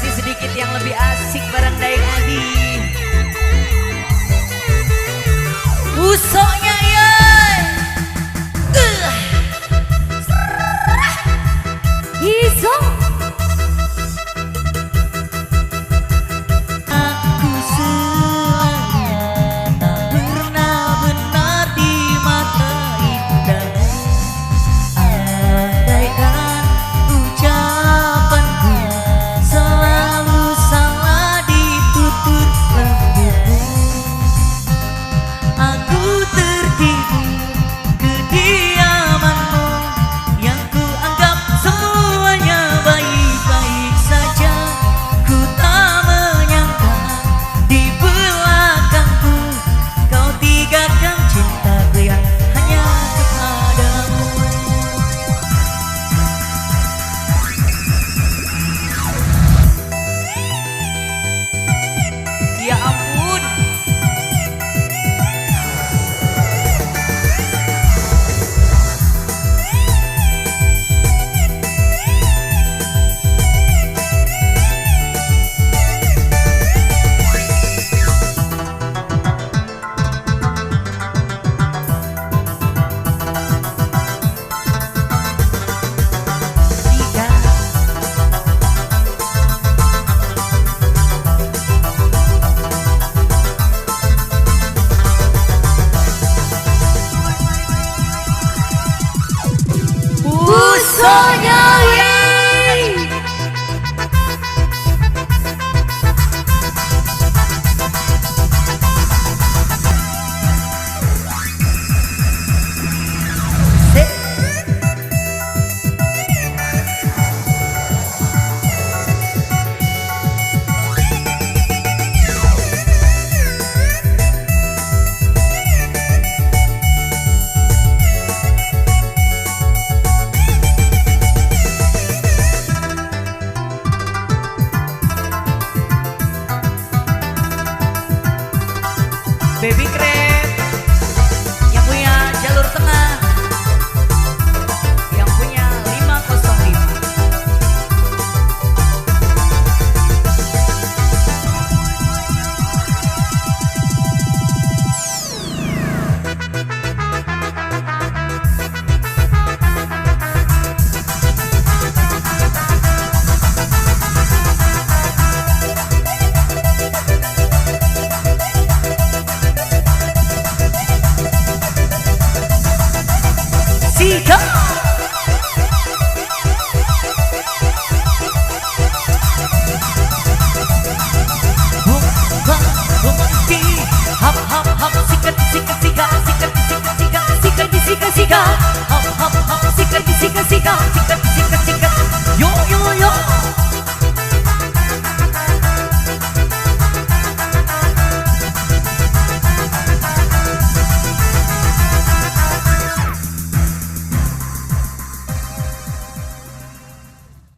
Kasih sedikit yang lebih asik bareng Daeng Adi. Usoknya ya. Iso. Aku selalu tak pernah benar di mata indahmu. Andaikan ucapanku selalu salah di tutur lembutmu, aku tertipu kediamanmu yang ku anggap semuanya baik-baik saja. Ku tak menyangka di belakangku kau tinggalkan cintaku yang hanya kepadamu. Ya ampun. Usoknya yeay. Baby Crab yang punya jalur tengah, yang punya 505. Sika hap hap hap sikat sikat sika sikat sikat sika sikat di sika sika hap hap hap sikat di sika sika.